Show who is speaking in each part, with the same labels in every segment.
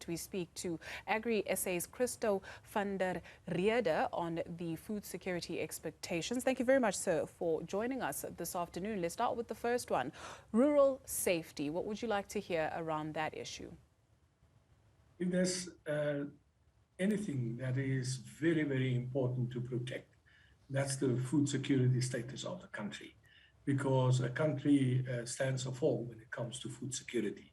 Speaker 1: we speak to Agri SA's Christo van der Rheede on the food security expectations. Thank you very much, sir, for joining us this afternoon. Let's start with the first one. Rural safety. What would you like to hear around that issue?
Speaker 2: If there's anything that is very, very important to protect, that's the food security status of the country, because a country stands or falls when it comes to food security.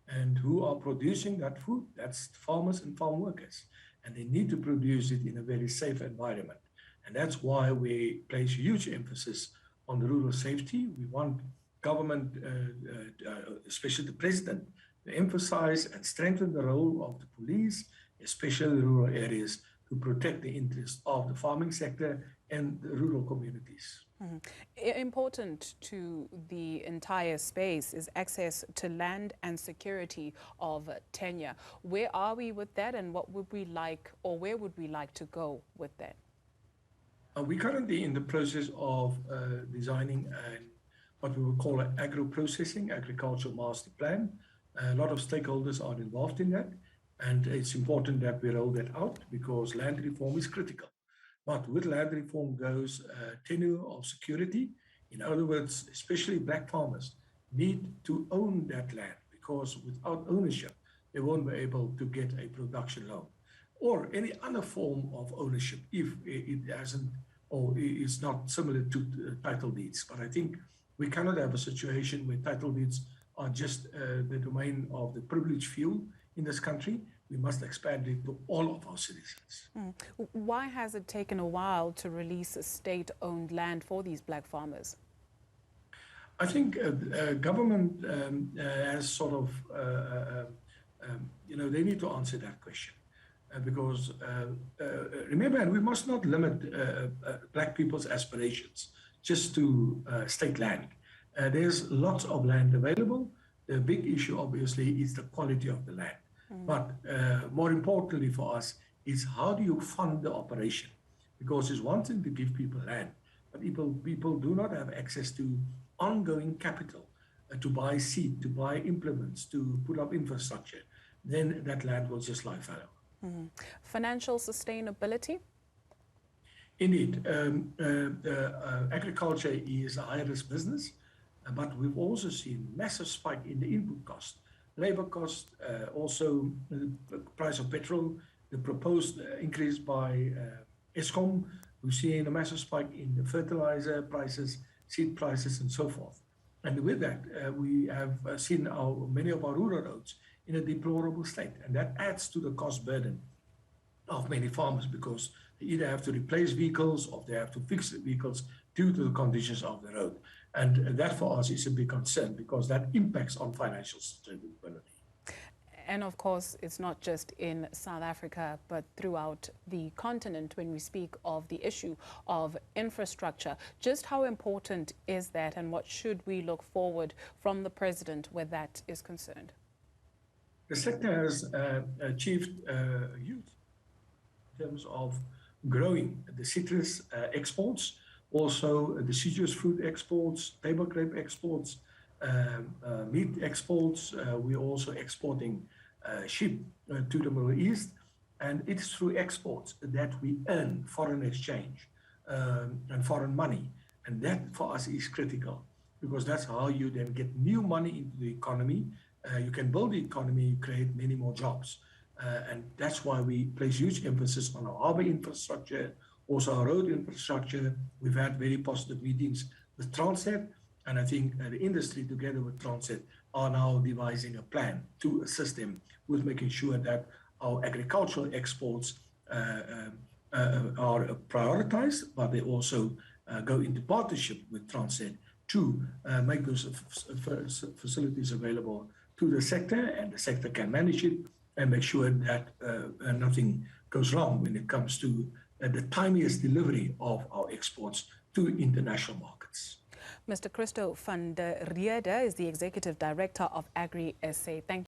Speaker 2: And who are producing that food? That's farmers and farm workers. And they need to produce it in a very safe environment. And that's why we place huge emphasis on the rural safety. We want government, especially the president, to emphasize and strengthen the role of the police, especially rural areas, to protect the interests of the farming sector and the rural communities.
Speaker 1: Important to the entire space is access to land and security of tenure. Where are we with that, and what would we like, or where would we like to go with that?
Speaker 2: We're currently in the process of designing what we will call an agro-processing, agricultural master plan. A lot of stakeholders are involved in that, and it's important that we roll that out because land reform is critical. But with land reform goes tenure of security. In other words, especially black farmers need to own that land, because without ownership, they won't be able to get a production loan or any other form of ownership if it hasn't or is not similar to title deeds. But I think we cannot have a situation where title deeds are just the domain of the privileged few in this country. We must expand it to all of our citizens.
Speaker 1: Why has it taken a while to release state-owned land for these black farmers?
Speaker 2: I think government has sort of, they need to answer that question. Because remember, and we must not limit black people's aspirations just to state land. There's lots of land available. The big issue, obviously, is the quality of the land. But more importantly for us is how do you fund the operation? Because it's one thing to give people land, but people do not have access to ongoing capital to buy seed, to buy implements, to put up infrastructure. Then that land will just lie fallow.
Speaker 1: Financial sustainability?
Speaker 2: Indeed. Agriculture is a high-risk business, but we've also seen massive spike in the input cost. Labor cost, also the price of petrol, the proposed increase by Eskom. We've seen a massive spike in the fertilizer prices, seed prices, and so forth. And with that, we have seen many of our rural roads in a deplorable state. And that adds to the cost burden of many farmers, because they either have to replace vehicles or they have to fix the vehicles due to the conditions of the road. And that for us is a big concern, because that impacts on financial sustainability.
Speaker 1: And of course, it's not just in South Africa, but throughout the continent when we speak of the issue of infrastructure. Just how important is that, and what should we look forward from the president where that is concerned?
Speaker 2: The sector has achieved huge in terms of growing the citrus exports, also the deciduous fruit exports, table grape exports, meat exports. We're also exporting sheep to the Middle East, and it's through exports that we earn foreign exchange and foreign money. And that for us is critical, because that's how you then get new money into the economy. You can build the economy, you create many more jobs. And that's why we place huge emphasis on our harbor infrastructure, also our road infrastructure. We've had very positive meetings with Transnet, and I think the industry together with Transnet are now devising a plan to assist them with making sure that our agricultural exports are prioritized, but they also go into partnership with Transnet to make those facilities available to the sector, and the sector can manage it and make sure that nothing goes wrong when it comes to the timeliest delivery of our exports to international markets.
Speaker 1: Mr. Christo van der Rheede is the Executive Director of Agri SA. Thank you.